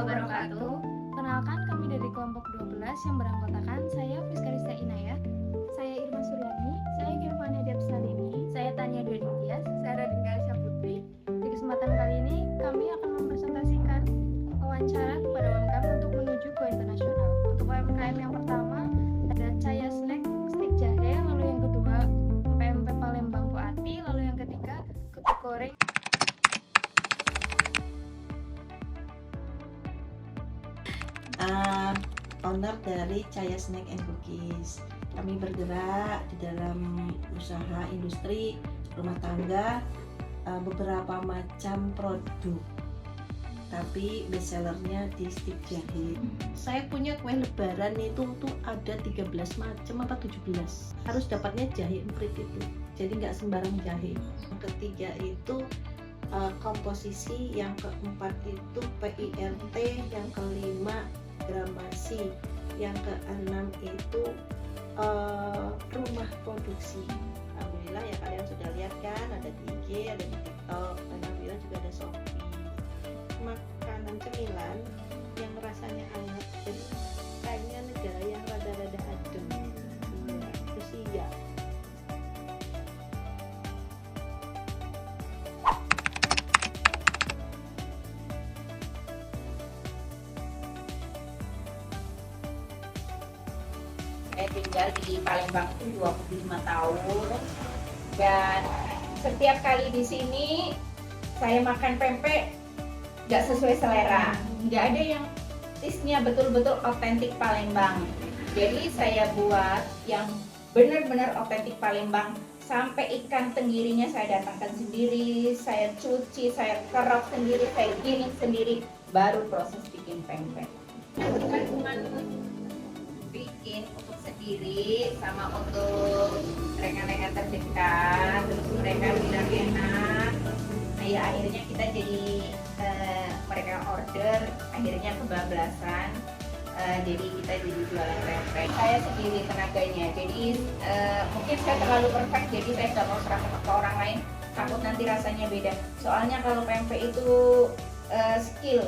wabarakatuh. Perkenalkan, kami dari kelompok 12 yang beranggotakan saya Friska Rista Inayah, saya Irma Suryani, saya Girvania Depsalini, saya Tania Dwi Tias, saya Radin Galisya Putri. Di kesempatan kali ini kami akan mempresentasikan wawancara kepada UMKM untuk menuju go internasional. Untuk UMKM yang pertama ada Caya Snack Stick Jahe, lalu yang kedua PMP Palembang Poati, lalu yang ketiga kerupuk goreng. Owner dari Caya Snack and Cookies. Kami bergerak di dalam usaha industri rumah tangga, beberapa macam produk, tapi best sellernya di stick jahe. Saya punya kue lebaran itu tuh ada 13 macam apa 17. Harus dapatnya jahe emprit itu, jadi nggak sembarang jahe. Yang ketiga itu komposisi, yang keempat itu PIRT, yang kelima gramasi, yang keenam itu rumah produksi. Alhamdulillah ya, kalian sudah lihat kan, ada di IG, ada di TikTok, dan alhamdulillah juga ada Shopee. Makanan cemilan yang rasanya hangat, jadi kayaknya negara yang rada-rada adem, Rusia. Saya tinggal di Palembang itu 25 tahun, dan setiap kali di sini saya makan pempek nggak sesuai selera, nggak ada yang taste-nya betul-betul otentik Palembang. Jadi saya buat yang benar-benar otentik Palembang, sampai ikan tenggirinya saya datangkan sendiri, saya cuci, saya kerok sendiri, saya giling sendiri, baru proses bikin pempek. Bukan cuma bikin untuk sendiri sama untuk rekan-rekan terdekat, terus mereka bilang enak. Nah ya akhirnya kita jadi mereka order, akhirnya kebablasan. Jadi kita jadi jualan pempek. Saya sendiri tenaganya, jadi mungkin saya terlalu perfect, jadi saya nggak mau serahkan ke orang lain, takut nanti rasanya beda. Soalnya kalau pempek itu skill,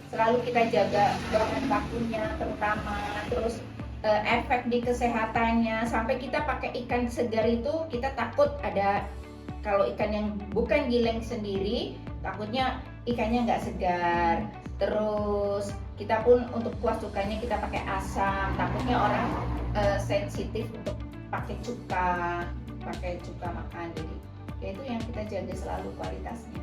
selalu kita jaga bahan bakunya terutama, terus efek di kesehatannya. Sampai kita pakai ikan segar itu kita takut ada, kalau ikan yang bukan giling sendiri takutnya ikannya nggak segar. Terus kita pun untuk kuah cukanya kita pakai asam, takutnya orang sensitif untuk pakai cuka makan. Jadi ya itu yang kita jaga selalu kualitasnya.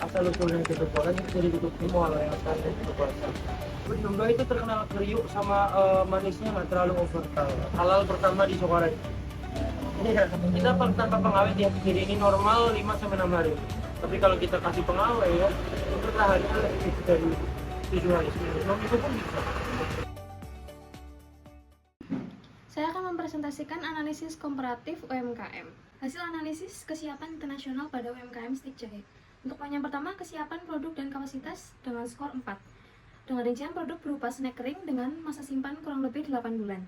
Asal usulnya tutup orang itu jadi tutup mall yang standar tutup puasa. Jumlah itu terkenal kriuk sama manisnya nggak terlalu overpower. Halal pertama di Sokarai. Kita tanpa pengawet di kiri ini normal 5-6 hari. Tapi kalau kita kasih pengawet ya, bertahannya lebih dari 7 hari. Itu pun bisa. Saya akan mempresentasikan analisis komparatif UMKM. Hasil analisis kesiapan internasional pada UMKM stick jahe. Untuk poin yang pertama, kesiapan produk dan kapasitas dengan skor 4. Dengan rincian produk berupa snack kering dengan masa simpan kurang lebih 8 bulan.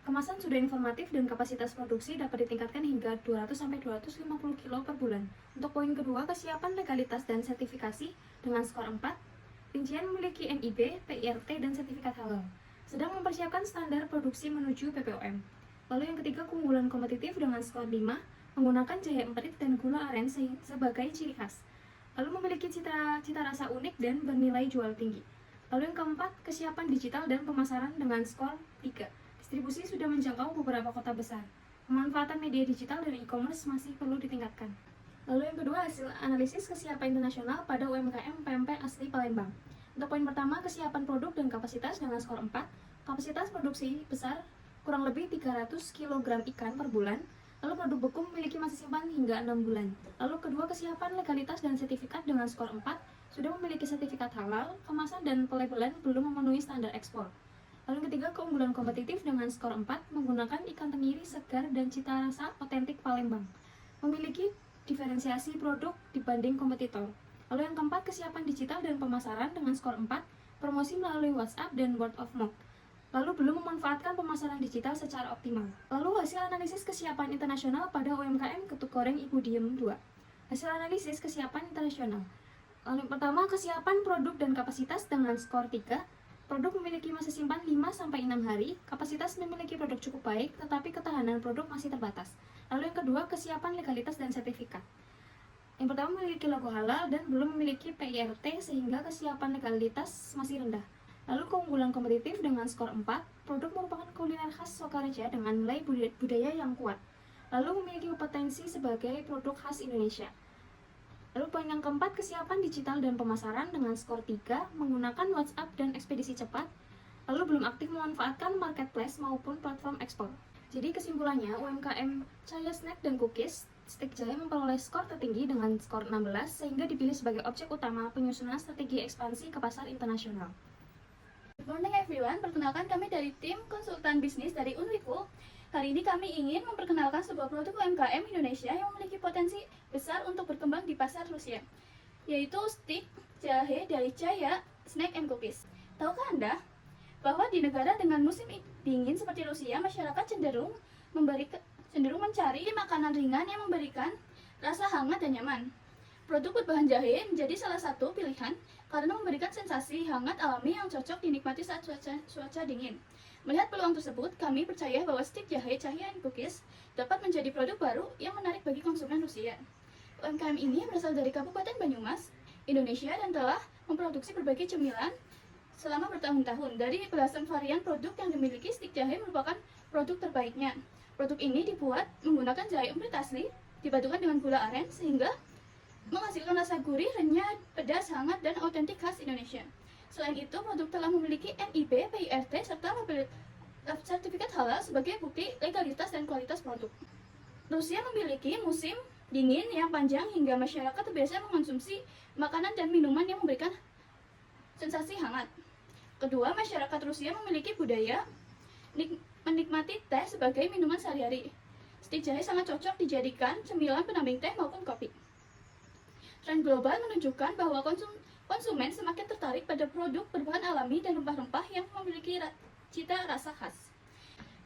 Kemasan sudah informatif dan kapasitas produksi dapat ditingkatkan hingga 200-250 kg per bulan. Untuk poin kedua, kesiapan legalitas dan sertifikasi dengan skor 4. Rincian memiliki NIB, PIRT, dan sertifikat halal. Sedang mempersiapkan standar produksi menuju PPOM. Lalu yang ketiga, keunggulan kompetitif dengan skor 5, menggunakan jahe emprit dan gula aren sebagai ciri khas. Lalu memiliki cita rasa unik dan bernilai jual tinggi. Lalu yang keempat, kesiapan digital dan pemasaran dengan skor 3. Distribusi sudah menjangkau beberapa kota besar. Pemanfaatan media digital dan e-commerce masih perlu ditingkatkan. Lalu yang kedua, hasil analisis kesiapan internasional pada UMKM PMP asli Palembang. Untuk poin pertama, kesiapan produk dan kapasitas dengan skor 4. Kapasitas produksi besar kurang lebih 300 kg ikan per bulan. Lalu produk beku memiliki masa simpan hingga 6 bulan. Lalu kedua, kesiapan legalitas dan sertifikat dengan skor 4, sudah memiliki sertifikat halal, kemasan dan pelabelan belum memenuhi standar ekspor. Lalu yang ketiga, keunggulan kompetitif dengan skor 4, menggunakan ikan tenggiri segar dan cita rasa otentik Palembang. Memiliki diferensiasi produk dibanding kompetitor. Lalu yang keempat, kesiapan digital dan pemasaran dengan skor 4, promosi melalui WhatsApp dan word of mouth. lalu belum memanfaatkan pemasaran digital secara optimal. Lalu hasil analisis kesiapan internasional pada UMKM ketuk goreng Ibu Diem 2. Hasil analisis kesiapan internasional. Lalu yang pertama, kesiapan produk dan kapasitas dengan skor 3. Produk memiliki masa simpan 5-6 hari, kapasitas memiliki produk cukup baik, tetapi ketahanan produk masih terbatas. Lalu yang kedua, kesiapan legalitas dan sertifikat. Yang pertama, memiliki logo halal dan belum memiliki PIRT sehingga kesiapan legalitas masih rendah. Lalu keunggulan kompetitif dengan skor 4, produk merupakan kuliner khas Sokaraja dengan nilai budaya yang kuat. Lalu memiliki potensi sebagai produk khas Indonesia. Lalu poin yang keempat, kesiapan digital dan pemasaran dengan skor 3, menggunakan WhatsApp dan ekspedisi cepat, lalu belum aktif memanfaatkan marketplace maupun platform ekspor. Jadi kesimpulannya, UMKM Cahaya Snack dan Cookies Stik Jaya memperoleh skor tertinggi dengan skor 16 sehingga dipilih sebagai objek utama penyusunan strategi ekspansi ke pasar internasional. Good morning everyone, perkenalkan kami dari tim konsultan bisnis dari Unwiku. Kali ini kami ingin memperkenalkan sebuah produk UMKM Indonesia yang memiliki potensi besar untuk berkembang di pasar Rusia, yaitu stik jahe dari Cahaya Snack and Cookies. Tahukah Anda bahwa di negara dengan musim dingin seperti Rusia, masyarakat cenderung mencari makanan ringan yang memberikan rasa hangat dan nyaman. Produk berbahan jahe menjadi salah satu pilihan karena memberikan sensasi hangat alami yang cocok dinikmati saat cuaca dingin. Melihat peluang tersebut, kami percaya bahwa stik jahe Cahaya and Cookies dapat menjadi produk baru yang menarik bagi konsumen Rusia. UMKM ini berasal dari Kabupaten Banyumas, Indonesia dan telah memproduksi berbagai cemilan selama bertahun-tahun. Dari belasan varian produk yang dimiliki, stik jahe merupakan produk terbaiknya. Produk ini dibuat menggunakan jahe emprit asli, dipadukan dengan gula aren sehingga menghasilkan rasa gurih, renyah, pedas, hangat, dan otentik khas Indonesia. Selain itu, produk telah memiliki NIB, PIRT, serta sertifikat halal sebagai bukti legalitas dan kualitas produk. Rusia memiliki musim dingin yang panjang hingga masyarakat terbiasa mengonsumsi makanan dan minuman yang memberikan sensasi hangat. Kedua, masyarakat Rusia memiliki budaya menikmati teh sebagai minuman sehari-hari. Stik jahe sangat cocok dijadikan cemilan pendamping teh maupun kopi. Tren global menunjukkan bahwa konsumen semakin tertarik pada produk berbahan alami dan rempah-rempah yang memiliki cita rasa khas.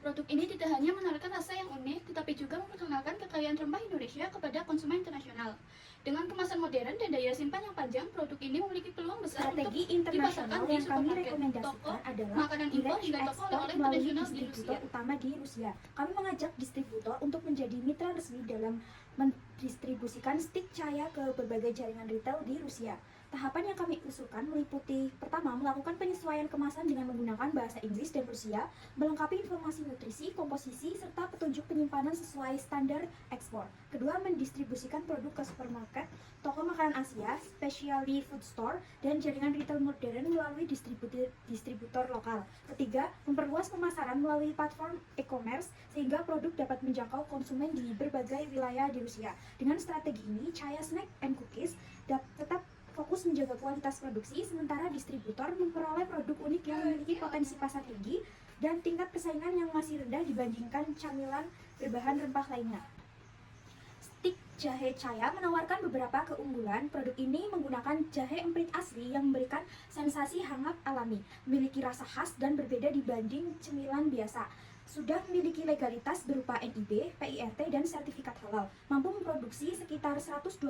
Produk ini tidak hanya menawarkan rasa yang unik, tetapi juga memperkenalkan kekayaan rempah Indonesia kepada konsumen internasional. Dengan kemasan modern dan daya simpan yang panjang, produk ini memiliki peluang besar Strategi untuk internasional dipasarkan di yang kami supermarket, rekomendasikan toko, adalah makanan impor hingga toko ekspor oleh-oleh melalui internasional di distributor Rusia. utama di Rusia. Kami mengajak distributor untuk menjadi mitra resmi dalam mendistribusikan stik Cahaya ke berbagai jaringan retail di Rusia. Tahapan yang kami usulkan meliputi: pertama, melakukan penyesuaian kemasan dengan menggunakan bahasa Inggris dan Rusia, melengkapi informasi nutrisi, komposisi, serta petunjuk penyimpanan sesuai standar ekspor. Kedua, mendistribusikan produk ke supermarket, toko makanan Asia, specialty food store, dan jaringan retail modern melalui distributor lokal. Ketiga, memperluas pemasaran melalui platform e-commerce sehingga produk dapat menjangkau konsumen di berbagai wilayah di Rusia. Dengan strategi ini, Cahaya Snack and Cookies tetap fokus menjaga kualitas produksi, sementara distributor memperoleh produk unik yang memiliki potensi pasar tinggi dan tingkat persaingan yang masih rendah dibandingkan camilan berbahan rempah lainnya. Stik jahe Cahaya menawarkan beberapa keunggulan. Produk ini menggunakan jahe emprit asli yang memberikan sensasi hangat alami, memiliki rasa khas dan berbeda dibanding cemilan biasa. Sudah memiliki legalitas berupa NIB, PIRT, dan sertifikat halal, mampu memproduksi sekitar 125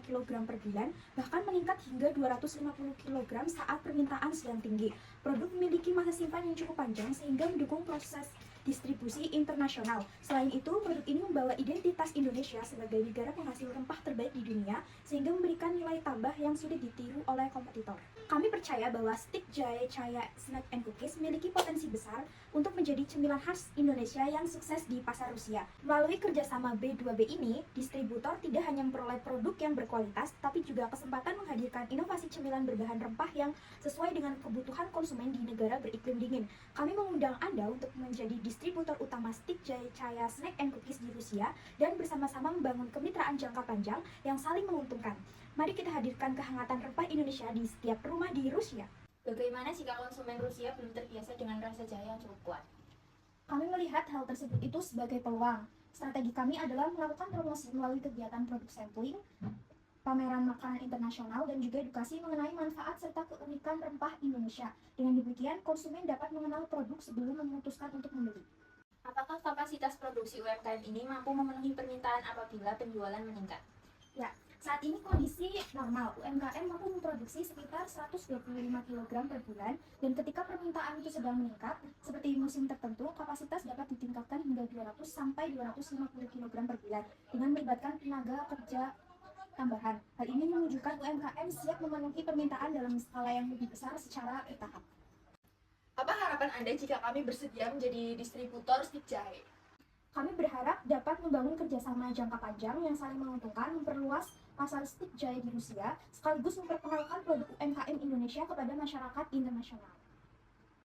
kg per bulan, bahkan meningkat hingga 250 kg saat permintaan sedang tinggi. Produk memiliki masa simpan yang cukup panjang sehingga mendukung proses distribusi internasional. Selain itu, produk ini membawa identitas Indonesia sebagai negara penghasil rempah terbaik di dunia, sehingga memberikan nilai tambah yang sulit ditiru oleh kompetitor. Kami percaya bahwa stik jahe Cahaya Snack and Cookies memiliki potensi besar untuk menjadi cemilan khas Indonesia yang sukses di pasar Rusia. Melalui kerjasama B2B ini, distributor tidak hanya memperoleh produk yang berkualitas, tapi juga kesempatan menghadirkan inovasi cemilan berbahan rempah yang sesuai dengan kebutuhan konsumen di negara beriklim dingin. Kami mengundang Anda untuk menjadi distributor utama stik jahe Cahaya Snack and Cookies di Rusia dan bersama-sama membangun kemitraan jangka panjang yang saling menguntungkan. Mari kita hadirkan kehangatan rempah Indonesia di setiap rumah di Rusia. Bagaimana jika konsumen Rusia belum terbiasa dengan rasa jahe yang cukup kuat? Kami melihat hal tersebut itu sebagai peluang. Strategi kami adalah melakukan promosi melalui kegiatan produk sampling, pameran makanan internasional, dan juga edukasi mengenai manfaat serta keunikan rempah Indonesia. Dengan demikian, konsumen dapat mengenal produk sebelum memutuskan untuk membeli. Apakah kapasitas produksi UMKM ini mampu memenuhi permintaan apabila penjualan meningkat? Saat ini kondisi normal, UMKM mampu memproduksi sekitar 125 kg per bulan, dan ketika permintaan itu sedang meningkat, seperti musim tertentu, kapasitas dapat ditingkatkan hingga 200 sampai 250 kg per bulan dengan melibatkan tenaga kerja tambahan. Hal ini menunjukkan UMKM siap memenuhi permintaan dalam skala yang lebih besar secara bertahap. Apa harapan Anda jika kami bersedia menjadi distributor stik jahe? Kami berharap dapat membangun kerjasama jangka panjang yang saling menguntungkan, memperluas pasar stik jahe di Rusia, sekaligus memperkenalkan produk UMKM Indonesia kepada masyarakat internasional.